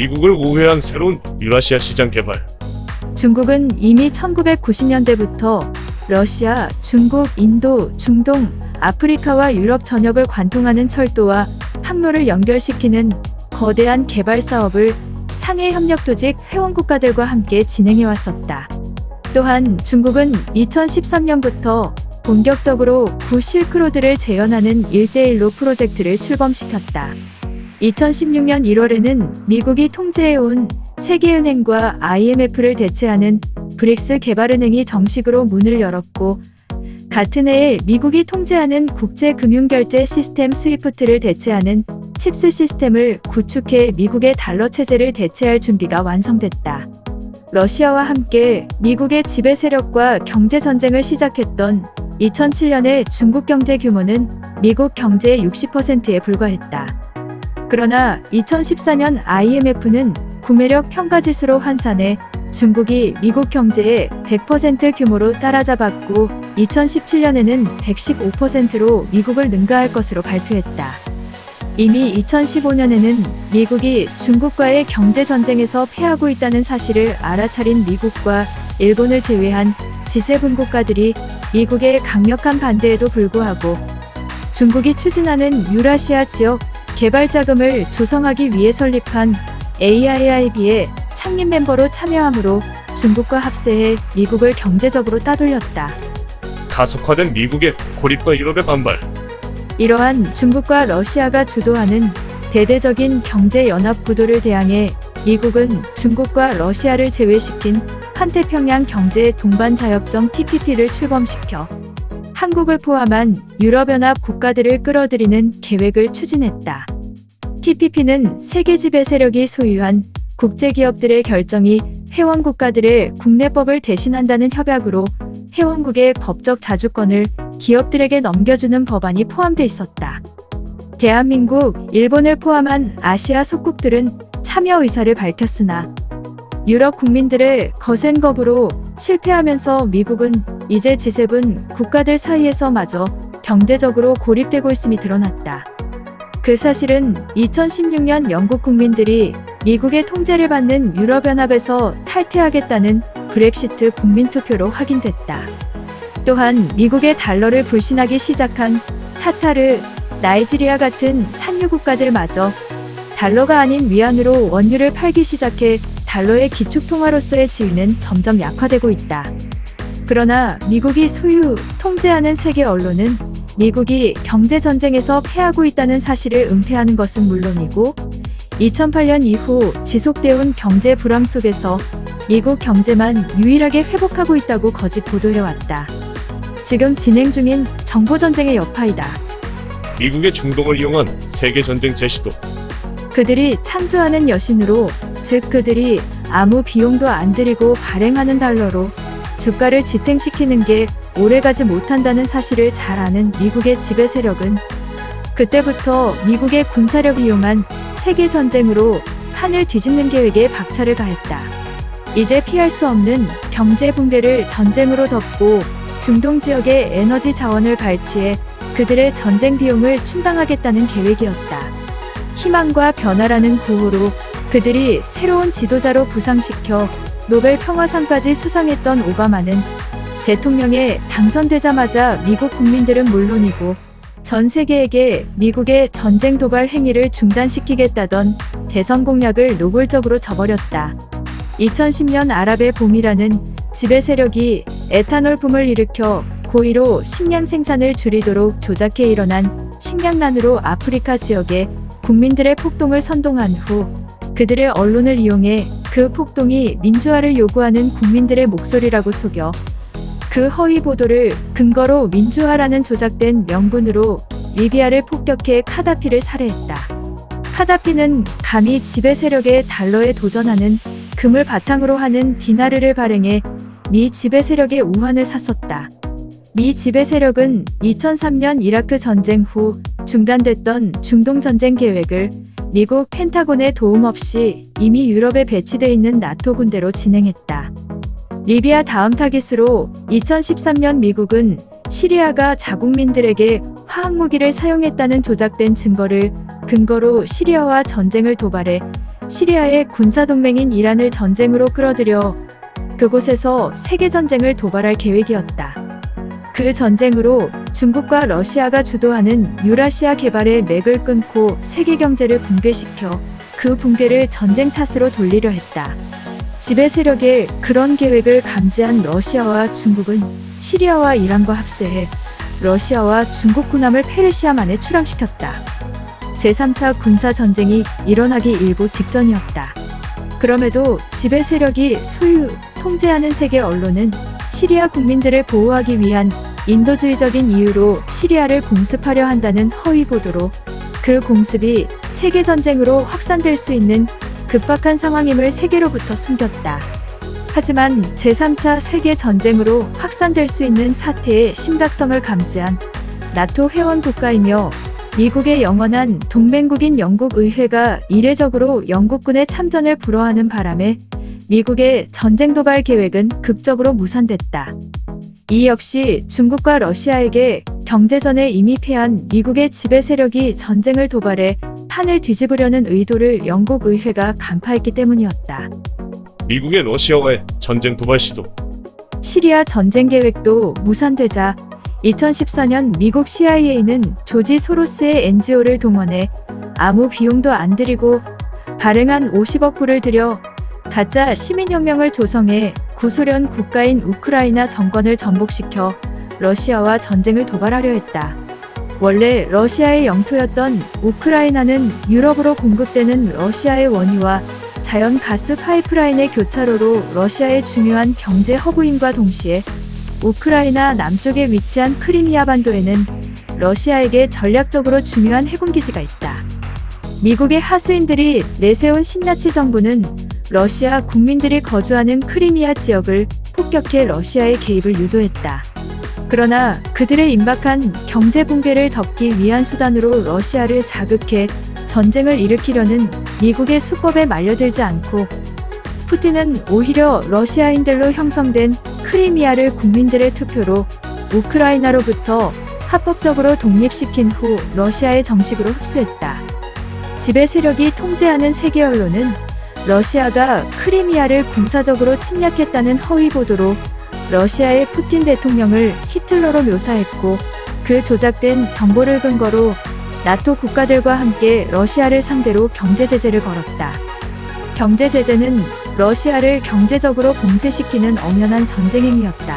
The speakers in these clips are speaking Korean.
미국을 우회한 새로운 유라시아 시장 개발. 중국은 이미 1990년대부터 러시아, 중국, 인도, 중동, 아프리카와 유럽 전역을 관통하는 철도와 항로를 연결시키는 거대한 개발 사업을 상해협력조직 회원국가들과 함께 진행해왔었다. 또한 중국은 2013년부터 본격적으로 구실크로드를 재현하는 1대1로 프로젝트를 출범시켰다. 2016년 1월에는 미국이 통제해온 세계은행과 IMF를 대체하는 브릭스 개발은행이 정식으로 문을 열었고, 같은 해에 미국이 통제하는 국제금융결제 시스템 스위프트를 대체하는 칩스 시스템을 구축해 미국의 달러 체제를 대체할 준비가 완성됐다. 러시아와 함께 미국의 지배 세력과 경제 전쟁을 시작했던 2007년의 중국 경제 규모는 미국 경제의 60%에 불과했다. 그러나 2014년 IMF는 구매력 평가지수로 환산해 중국이 미국 경제의 100% 규모로 따라잡았고 2017년에는 115%로 미국을 능가할 것으로 발표했다. 이미 2015년에는 미국이 중국과의 경제 전쟁에서 패하고 있다는 사실을 알아차린 미국과 일본을 제외한 G7 국가들이 미국의 강력한 반대에도 불구하고 중국이 추진하는 유라시아 지역 개발 자금을 조성하기 위해 설립한 AIIB의 창립 멤버로 참여함으로 중국과 합세해 미국을 경제적으로 따돌렸다. 가속화된 미국의 고립과 유럽의 반발. 이러한 중국과 러시아가 주도하는 대대적인 경제 연합 구도를 대항해 미국은 중국과 러시아를 제외시킨 환태평양 경제 동반 자협정 TPP를 출범시켜 한국을 포함한 유럽연합 국가들을 끌어들이는 계획을 추진했다. TPP는 세계 지배 세력이 소유한 국제기업들의 결정이 회원국가들의 국내법을 대신한다는 협약으로 회원국의 법적 자주권을 기업들에게 넘겨주는 법안이 포함돼 있었다. 대한민국, 일본을 포함한 아시아 속국들은 참여 의사를 밝혔으나 유럽 국민들의 거센 거부로 실패하면서 미국은 이제 G7 국가들 사이에서마저 경제적으로 고립되고 있음이 드러났다. 그 사실은 2016년 영국 국민들이 미국의 통제를 받는 유럽연합에서 탈퇴하겠다는 브렉시트 국민투표로 확인됐다. 또한 미국의 달러를 불신하기 시작한 카타르, 나이지리아 같은 산유 국가들마저 달러가 아닌 위안으로 원유를 팔기 시작해 달러의 기축통화로서의 지위는 점점 약화되고 있다. 그러나 미국이 소유, 통제하는 세계 언론은 미국이 경제전쟁에서 패하고 있다는 사실을 은폐하는 것은 물론이고 2008년 이후 지속되어온 경제 불황 속에서 미국 경제만 유일하게 회복하고 있다고 거짓 보도해왔다. 지금 진행 중인 정보전쟁의 여파이다. 미국의 중동을 이용한 세계전쟁 재시도. 그들이 창조하는 여신으로, 즉 그들이 아무 비용도 안 들이고 발행하는 달러로 주가를 지탱시키는 게 오래가지 못한다는 사실을 잘 아는 미국의 지배 세력은 그때부터 미국의 군사력을 이용한 세계전쟁으로 판을 뒤집는 계획에 박차를 가했다. 이제 피할 수 없는 경제 붕괴를 전쟁으로 덮고 중동 지역의 에너지 자원을 발취해 그들의 전쟁 비용을 충당하겠다는 계획이었다. 희망과 변화라는 구호로 그들이 새로운 지도자로 부상시켜 노벨 평화상까지 수상했던 오바마는 대통령에 당선되자마자 미국 국민들은 물론이고 전 세계에게 미국의 전쟁 도발 행위를 중단시키겠다던 대선 공약을 노골적으로 저버렸다. 2010년 아랍의 봄이라는 지배 세력이 에탄올 붐을 일으켜 고의로 식량 생산을 줄이도록 조작해 일어난 식량난으로 아프리카 지역에 국민들의 폭동을 선동한 후 그들의 언론을 이용해 그 폭동이 민주화를 요구하는 국민들의 목소리라고 속여 그 허위 보도를 근거로 민주화라는 조작된 명분으로 리비아를 폭격해 카다피를 살해했다. 카다피는 감히 지배 세력의 달러에 도전하는 금을 바탕으로 하는 디나르를 발행해 미 지배 세력의 우환을 샀었다. 미 지배 세력은 2003년 이라크 전쟁 후 중단됐던 중동 전쟁 계획을 미국 펜타곤의 도움 없이 이미 유럽에 배치돼 있는 나토 군대로 진행했다. 리비아 다음 타깃으로 2013년 미국은 시리아가 자국민들에게 화학무기를 사용했다는 조작된 증거를 근거로 시리아와 전쟁을 도발해 시리아의 군사동맹인 이란을 전쟁으로 끌어들여 그곳에서 세계전쟁을 도발할 계획이었다. 그 전쟁으로 중국과 러시아가 주도하는 유라시아 개발의 맥을 끊고 세계 경제를 붕괴시켜 그 붕괴를 전쟁 탓으로 돌리려 했다. 지배 세력의 그런 계획을 감지한 러시아와 중국은 시리아와 이란과 합세해 러시아와 중국 군함을 페르시아만에 출항시켰다. 제3차 군사전쟁이 일어나기 일보 직전이었다. 그럼에도 지배 세력이 소유, 통제하는 세계 언론은 시리아 국민들을 보호하기 위한 인도주의적인 이유로 시리아를 공습하려 한다는 허위 보도로 그 공습이 세계전쟁으로 확산될 수 있는 급박한 상황임을 세계로부터 숨겼다. 하지만 제3차 세계전쟁으로 확산될 수 있는 사태의 심각성을 감지한 나토 회원 국가이며 미국의 영원한 동맹국인 영국 의회가 이례적으로 영국군의 참전을 불허하는 바람에 미국의 전쟁 도발 계획은 급적으로 무산됐다. 이 역시 중국과 러시아에게 경제전에 이미 패한 미국의 지배 세력이 전쟁을 도발해 판을 뒤집으려는 의도를 영국 의회가 간파했기 때문이었다. 미국의 러시아와의 전쟁 도발 시도. 시리아 전쟁 계획도 무산되자 2014년 미국 CIA는 조지 소로스의 NGO를 동원해 아무 비용도 안 들이고 발행한 50억 불을 들여 가짜 시민혁명을 조성해 구소련 국가인 우크라이나 정권을 전복시켜 러시아와 전쟁을 도발하려 했다. 원래 러시아의 영토였던 우크라이나는 유럽으로 공급되는 러시아의 원유와 자연 가스 파이프라인의 교차로로 러시아의 중요한 경제 허브임과 동시에 우크라이나 남쪽에 위치한 크리미아 반도에는 러시아에게 전략적으로 중요한 해군기지가 있다. 미국의 하수인들이 내세운 신나치 정부는 러시아 국민들이 거주하는 크리미아 지역을 폭격해 러시아의 개입을 유도했다. 그러나 그들의 임박한 경제 붕괴를 덮기 위한 수단으로 러시아를 자극해 전쟁을 일으키려는 미국의 수법에 말려들지 않고 푸틴은 오히려 러시아인들로 형성된 크리미아를 국민들의 투표로 우크라이나로부터 합법적으로 독립시킨 후 러시아에 정식으로 흡수했다. 지배 세력이 통제하는 세계 언론은 러시아가 크리미아를 군사적으로 침략했다는 허위 보도로 러시아의 푸틴 대통령을 히틀러로 묘사했고 그 조작된 정보를 근거로 나토 국가들과 함께 러시아를 상대로 경제 제재를 걸었다. 경제 제재는 러시아를 경제적으로 봉쇄시키는 엄연한 전쟁 행위였다.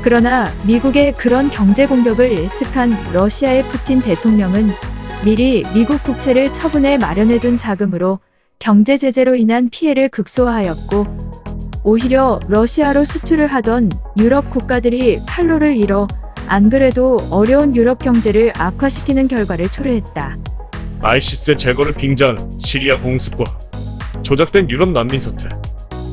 그러나 미국의 그런 경제 공격을 예측한 러시아의 푸틴 대통령은 미리 미국 국채를 처분해 마련해둔 자금으로 경제 제재로 인한 피해를 극소화하였고 오히려 러시아로 수출을 하던 유럽 국가들이 판로를 잃어 안 그래도 어려운 유럽 경제를 악화시키는 결과를 초래했다. 아이시스의 제거를 빙자한 시리아 공습과 조작된 유럽 난민 사태.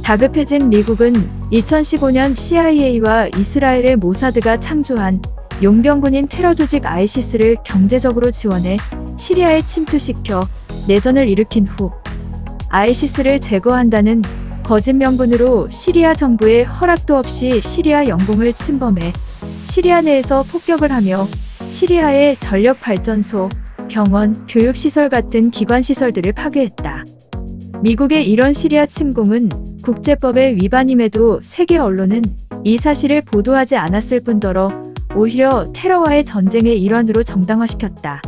다급해진 미국은 2015년 CIA와 이스라엘의 모사드가 창조한 용병군인 테러 조직 아이시스를 경제적으로 지원해 시리아에 침투시켜 내전을 일으킨 후 아이시스를 제거한다는 거짓 명분으로 시리아 정부의 허락도 없이 시리아 영공을 침범해 시리아 내에서 폭격을 하며 시리아의 전력 발전소, 병원, 교육시설 같은 기관시설들을 파괴했다. 미국의 이런 시리아 침공은 국제법의 위반임에도 세계 언론은 이 사실을 보도하지 않았을 뿐더러 오히려 테러와의 전쟁의 일환으로 정당화시켰다.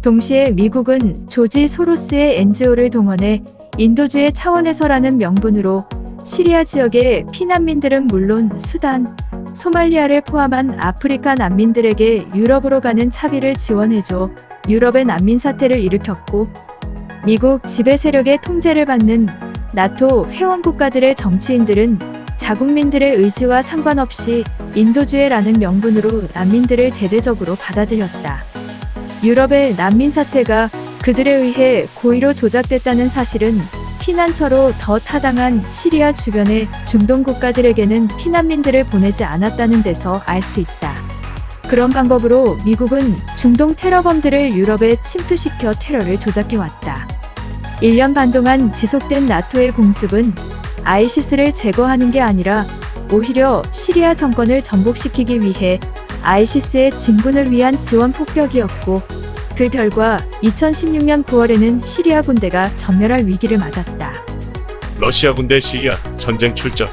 동시에 미국은 조지 소로스의 NGO를 동원해 인도주의 차원에서라는 명분으로 시리아 지역의 피난민들은 물론 수단, 소말리아를 포함한 아프리카 난민들에게 유럽으로 가는 차비를 지원해줘 유럽의 난민 사태를 일으켰고 미국 지배 세력의 통제를 받는 나토 회원 국가들의 정치인들은 자국민들의 의지와 상관없이 인도주의라는 명분으로 난민들을 대대적으로 받아들였다. 유럽의 난민 사태가 그들에 의해 고의로 조작됐다는 사실은 피난처로 더 타당한 시리아 주변의 중동 국가들에게는 피난민들을 보내지 않았다는 데서 알 수 있다. 그런 방법으로 미국은 중동 테러범들을 유럽에 침투시켜 테러를 조작해왔다. 1년 반 동안 지속된 나토의 공습은 아이시스를 제거하는 게 아니라 오히려 시리아 정권을 전복시키기 위해 아이시스의 진군을 위한 지원 폭격이었고 그 결과 2016년 9월에는 시리아 군대가 전멸할 위기를 맞았다. 러시아 군대 시리아 전쟁 출전.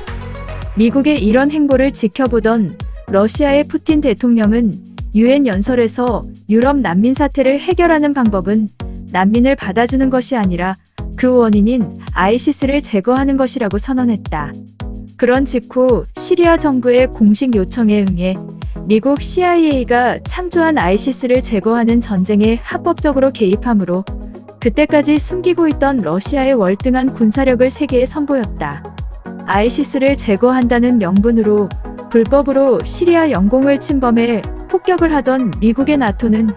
미국의 이런 행보를 지켜보던 러시아의 푸틴 대통령은 유엔 연설에서 유럽 난민 사태를 해결하는 방법은 난민을 받아주는 것이 아니라 그 원인인 아이시스를 제거하는 것이라고 선언했다. 그런 직후 시리아 정부의 공식 요청에 응해 미국 CIA가 창조한 아이시스를 제거하는 전쟁에 합법적으로 개입하므로 그때까지 숨기고 있던 러시아의 월등한 군사력을 세계에 선보였다. 아이시스를 제거한다는 명분으로 불법으로 시리아 영공을 침범해 폭격을 하던 미국의 나토는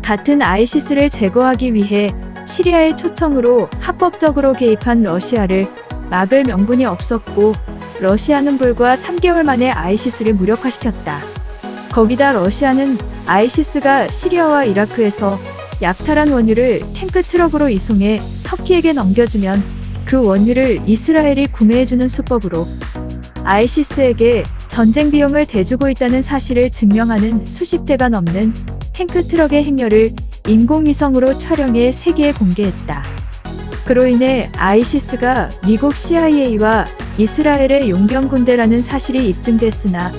같은 아이시스를 제거하기 위해 시리아의 초청으로 합법적으로 개입한 러시아를 막을 명분이 없었고 러시아는 불과 3개월 만에 아이시스를 무력화시켰다. 거기다 러시아는 아이시스가 시리아와 이라크에서 약탈한 원유를 탱크 트럭으로 이송해 터키에게 넘겨주면 그 원유를 이스라엘이 구매해주는 수법으로 아이시스에게 전쟁 비용을 대주고 있다는 사실을 증명하는 수십 대가 넘는 탱크 트럭의 행렬을 인공위성으로 촬영해 세계에 공개했다. 그로 인해 아이시스가 미국 CIA와 이스라엘의 용병 군대라는 사실이 입증됐으나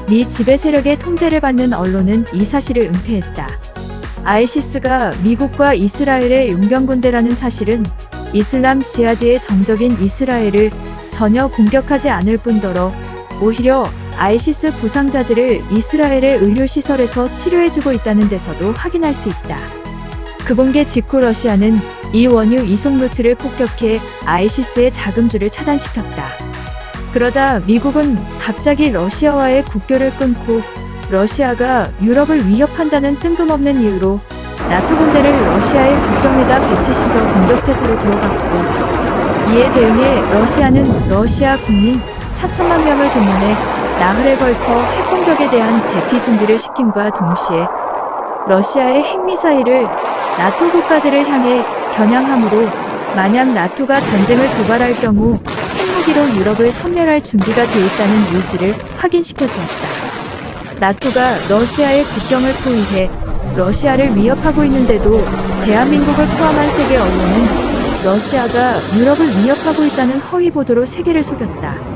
미 지배 세력의 통제를 받는 언론은 이 사실을 은폐했다. 아이시스가 미국과 이스라엘의 용병 군대라는 사실은 이슬람 지하드의 정적인 이스라엘을 전혀 공격하지 않을 뿐더러 오히려 아이시스 부상자들을 이스라엘의 의료시설에서 치료해주고 있다는 데서도 확인할 수 있다. 그 공개 직후 러시아는 이 원유 이송 루트를 폭격해 아이시스의 자금줄을 차단시켰다. 그러자 미국은 갑자기 러시아와의 국교를 끊고 러시아가 유럽을 위협한다는 뜬금없는 이유로 나토 군대를 러시아의 국경에다 배치시켜 공격태세로 들어갔고 이에 대응해 러시아는 러시아 국민 4천만 명을 동원해 나흘에 걸쳐 핵공격에 대한 대피 준비를 시킴과 동시에 러시아의 핵미사일을 나토 국가들을 향해 겨냥함으로 만약 나토가 전쟁을 도발할 경우 핵무기로 유럽을 섬멸할 준비가 돼 있다는 의지를 확인시켜 주었다. 나토가 러시아의 국경을 포위해 러시아를 위협하고 있는데도 대한민국을 포함한 세계 언론은 러시아가 유럽을 위협하고 있다는 허위 보도로 세계를 속였다.